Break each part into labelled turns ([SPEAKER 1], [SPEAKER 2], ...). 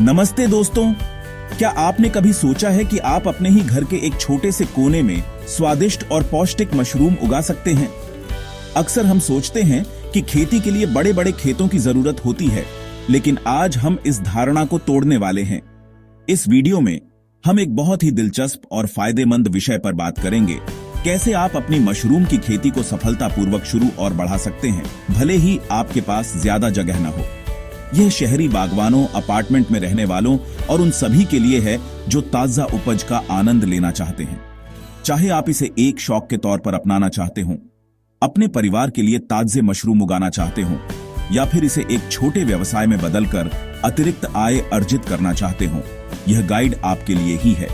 [SPEAKER 1] नमस्ते दोस्तों, क्या आपने कभी सोचा है कि आप अपने ही घर के एक छोटे से कोने में स्वादिष्ट और पौष्टिक मशरूम उगा सकते हैं। अक्सर हम सोचते हैं कि खेती के लिए बड़े बड़े खेतों की जरूरत होती है, लेकिन आज हम इस धारणा को तोड़ने वाले हैं। इस वीडियो में हम एक बहुत ही दिलचस्प और फायदेमंद विषय पर बात करेंगे, कैसे आप अपनी मशरूम की खेती को सफलतापूर्वक शुरू और बढ़ा सकते हैं, भले ही आपके पास ज्यादा जगह न हो। यह शहरी बागवानों, अपार्टमेंट में रहने वालों और उन सभी के लिए है जो ताजा उपज का आनंद लेना चाहते हैं। चाहे आप इसे एक शौक के तौर पर अपनाना चाहते हो, अपने परिवार के लिए ताजे मशरूम उगाना चाहते हो, या फिर इसे एक छोटे व्यवसाय में बदलकर अतिरिक्त आय अर्जित करना चाहते हो, यह गाइड आपके लिए ही है।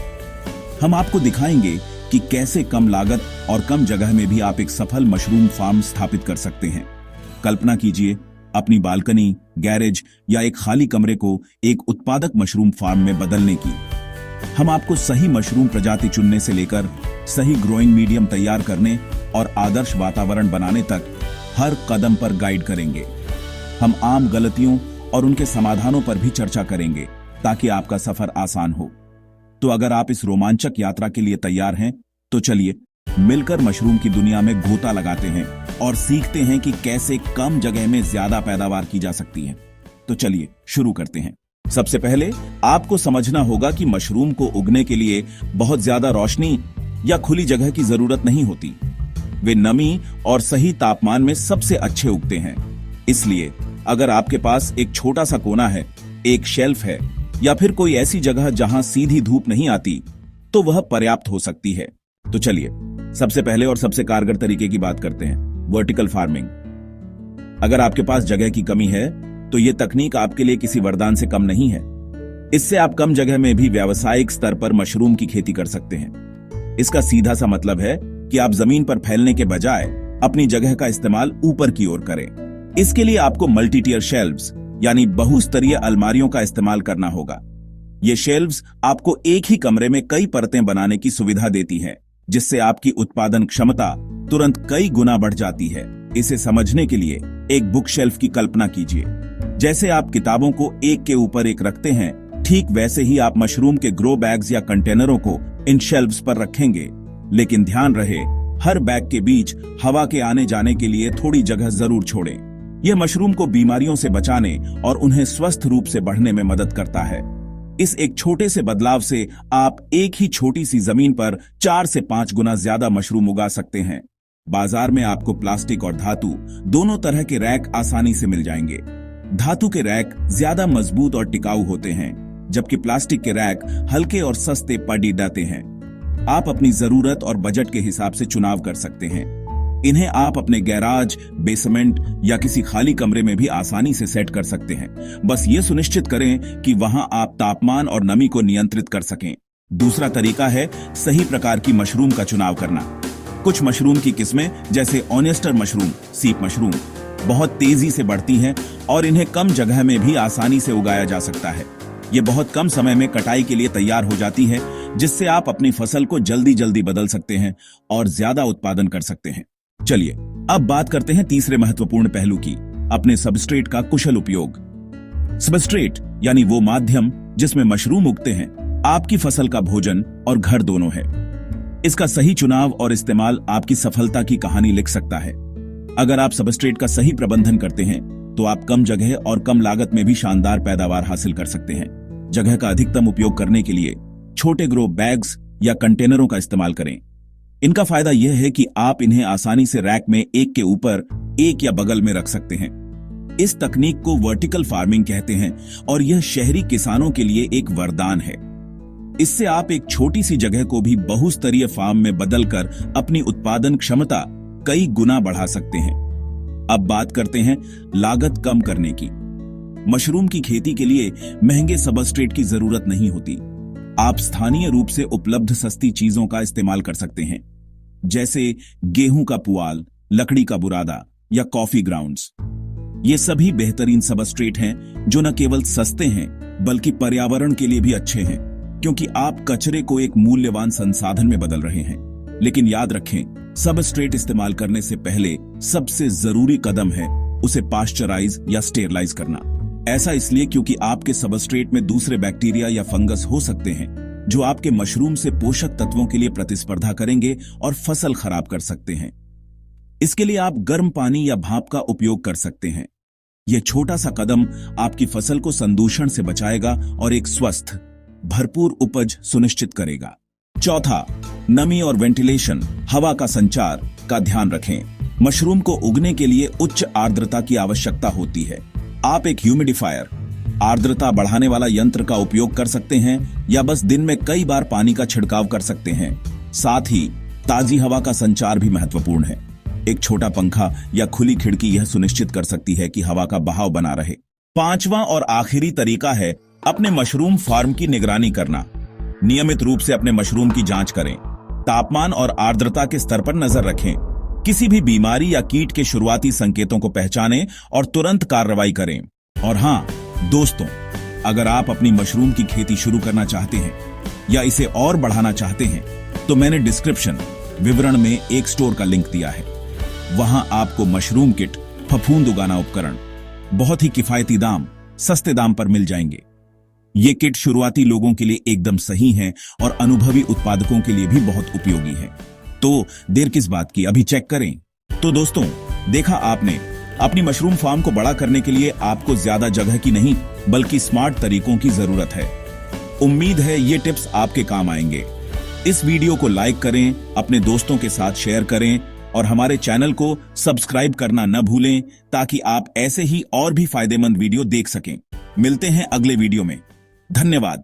[SPEAKER 1] हम आपको दिखाएंगे कि कैसे कम लागत और कम जगह में भी आप एक सफल मशरूम फार्म स्थापित कर सकते हैं। कल्पना कीजिए अपनी बालकनी, गैरेज या एक खाली कमरे को एक उत्पादक मशरूम फार्म में बदलने की। हम आपको सही मशरूम प्रजाति चुनने से लेकर सही ग्रोइंग मीडियम तैयार करने और आदर्श वातावरण बनाने तक हर कदम पर गाइड करेंगे। हम आम गलतियों और उनके समाधानों पर भी चर्चा करेंगे ताकि आपका सफर आसान हो। तो अगर आप इस रोमांचक यात्रा के लिए तैयार हैं, तो चलिए मिलकर मशरूम की दुनिया में गोता लगाते हैं और सीखते हैं कि कैसे कम जगह में ज्यादा पैदावार की जा सकती है। तो चलिए शुरू करते हैं। सबसे पहले आपको समझना होगा कि मशरूम को उगने के लिए बहुत ज्यादा रोशनी या खुली जगह की जरूरत नहीं होती। वे नमी और सही तापमान में सबसे अच्छे उगते हैं। इसलिए अगर आपके पास एक छोटा सा कोना है, एक शेल्फ है या फिर कोई ऐसी जगह जहां सीधी धूप नहीं आती, तो वह पर्याप्त हो सकती है। तो चलिए सबसे पहले और सबसे कारगर तरीके की बात करते हैं, वर्टिकल फार्मिंग। अगर आपके पास जगह की कमी है, तो यह तकनीक आपके लिए किसी वरदान से कम नहीं है। इससे आप कम जगह में भी व्यावसायिक स्तर पर मशरूम की खेती कर सकते हैं। इसका सीधा सा मतलब है कि आप जमीन पर फैलने के बजाय अपनी जगह का इस्तेमाल ऊपर की ओर करें। इसके लिए आपको मल्टी टियर शेल्व्स यानी बहुस्तरीय अलमारियों का इस्तेमाल करना होगा। ये शेल्व्स आपको एक ही कमरे में कई परतें बनाने की सुविधा देती हैं, जिससे आपकी उत्पादन क्षमता तुरंत कई गुना बढ़ जाती है। इसे समझने के लिए एक बुक शेल्फ की कल्पना कीजिए। जैसे आप किताबों को एक के ऊपर एक रखते हैं, ठीक वैसे ही आप मशरूम के ग्रो बैग्स या कंटेनरों को इन शेल्व्स पर रखेंगे। लेकिन ध्यान रहे, हर बैग के बीच हवा के आने जाने के लिए थोड़ी जगह जरूर छोड़ें। यह मशरूम को बीमारियों से बचाने और उन्हें स्वस्थ रूप से बढ़ने में मदद करता है। इस एक छोटे से बदलाव से आप एक ही छोटी सी जमीन पर 4 से 5 गुना ज्यादा मशरूम उगा सकते हैं। बाजार में आपको प्लास्टिक और धातु दोनों तरह के रैक आसानी से मिल जाएंगे। धातु के रैक ज्यादा मजबूत और टिकाऊ होते हैं, जबकि प्लास्टिक के रैक हल्के और सस्ते पड़ जाते हैं। आप अपनी जरूरत और बजट के हिसाब से चुनाव कर सकते हैं। इन्हें आप अपने गैराज, बेसमेंट या किसी खाली कमरे में भी आसानी से सेट कर सकते हैं। बस ये सुनिश्चित करें कि वहां आप तापमान और नमी को नियंत्रित कर सकें। दूसरा तरीका है सही प्रकार की मशरूम का चुनाव करना। कुछ मशरूम की किस्में जैसे ऑयस्टर मशरूम, सीप मशरूम बहुत तेजी से बढ़ती हैं और इन्हें कम जगह में भी आसानी से उगाया जा सकता है। ये बहुत कम समय में कटाई के लिए तैयार हो जाती है, जिससे आप अपनी फसल को जल्दी जल्दी बदल सकते हैं और ज्यादा उत्पादन कर सकते हैं। चलिए अब बात करते हैं तीसरे महत्वपूर्ण पहलू की, अपने सबस्ट्रेट का कुशल उपयोग। सबस्ट्रेट यानी वो माध्यम जिसमें मशरूम उगते हैं, आपकी फसल का भोजन और घर दोनों है। इसका सही चुनाव और इस्तेमाल आपकी सफलता की कहानी लिख सकता है। अगर आप सबस्ट्रेट का सही प्रबंधन करते हैं, तो आप कम जगह और कम लागत में भी शानदार पैदावार हासिल कर सकते हैं। जगह का अधिकतम उपयोग करने के लिए छोटे ग्रो बैग्स या कंटेनरों का इस्तेमाल करें। इनका फायदा यह है कि आप इन्हें आसानी से रैक में एक के ऊपर एक या बगल में रख सकते हैं। इस तकनीक को वर्टिकल फार्मिंग कहते हैं और यह शहरी किसानों के लिए एक वरदान है। इससे आप एक छोटी सी जगह को भी बहुस्तरीय फार्म में बदलकर अपनी उत्पादन क्षमता कई गुना बढ़ा सकते हैं। अब बात करते हैं लागत कम करने की। मशरूम की खेती के लिए महंगे सबस्ट्रेट की जरूरत नहीं होती। आप स्थानीय रूप से उपलब्ध सस्ती चीजों का इस्तेमाल कर सकते हैं, जैसे गेहूं का पुआल, लकड़ी का बुरादा या कॉफी ग्राउंड्स। ये सभी बेहतरीन सबस्ट्रेट हैं जो न केवल सस्ते हैं बल्कि पर्यावरण के लिए भी अच्छे हैं, क्योंकि आप कचरे को एक मूल्यवान संसाधन में बदल रहे हैं। लेकिन याद रखें, सबस्ट्रेट इस्तेमाल करने से पहले सबसे जरूरी कदम है उसे पाश्चराइज या स्टेरलाइज करना। ऐसा इसलिए क्योंकि आपके सबस्ट्रेट में दूसरे बैक्टीरिया या फंगस हो सकते हैं जो आपके मशरूम से पोषक तत्वों के लिए प्रतिस्पर्धा करेंगे और फसल खराब कर सकते हैं। इसके लिए आप गर्म पानी या भाप का उपयोग कर सकते हैं। यह छोटा सा कदम आपकी फसल को संदूषण से बचाएगा और एक स्वस्थ, भरपूर उपज सुनिश्चित करेगा। चौथा, नमी और वेंटिलेशन, हवा का संचार का ध्यान रखें। मशरूम को उगने के लिए उच्च आर्द्रता की आवश्यकता होती है। आप एक ह्यूमिडिफायर, आर्द्रता बढ़ाने वाला यंत्र का उपयोग कर सकते हैं या बस दिन में कई बार पानी का छिड़काव कर सकते हैं। साथ ही ताजी हवा का संचार भी महत्वपूर्ण है। एक छोटा पंखा या खुली खिड़की यह सुनिश्चित कर सकती है कि हवा का बहाव बना रहे। पांचवा और आखिरी तरीका है अपने मशरूम फार्म की निगरानी करना। नियमित रूप से अपने मशरूम की जांच करें। तापमान और आर्द्रता के स्तर पर नजर रखें। किसी भी बीमारी या कीट के शुरुआती संकेतों को पहचानें और तुरंत कार्रवाई करें। और हां दोस्तों, अगर आप अपनी मशरूम की खेती शुरू करना चाहते हैं या इसे और बढ़ाना चाहते हैं तो मैंने डिस्क्रिप्शन विवरण में एक स्टोर का लिंक दिया है। वहां आपको मशरूम किट, फफूंद उगाना उपकरण बहुत ही किफायती दाम, सस्ते दाम पर मिल जाएंगे। ये किट शुरुआती लोगों के लिए एकदम सही है और अनुभवी उत्पादकों के लिए भी बहुत उपयोगी है। तो देर किस बात की, अभी चेक करें। तो दोस्तों, देखा आपने, अपनी मशरूम फार्म को बड़ा करने के लिए आपको ज्यादा जगह की नहीं बल्कि स्मार्ट तरीकों की जरूरत है। उम्मीद है ये टिप्स आपके काम आएंगे। इस वीडियो को लाइक करें, अपने दोस्तों के साथ शेयर करें और हमारे चैनल को सब्सक्राइब करना न भूलें ताकि आप ऐसे ही और भी फायदेमंद वीडियो देख सकें। मिलते हैं अगले वीडियो में। धन्यवाद।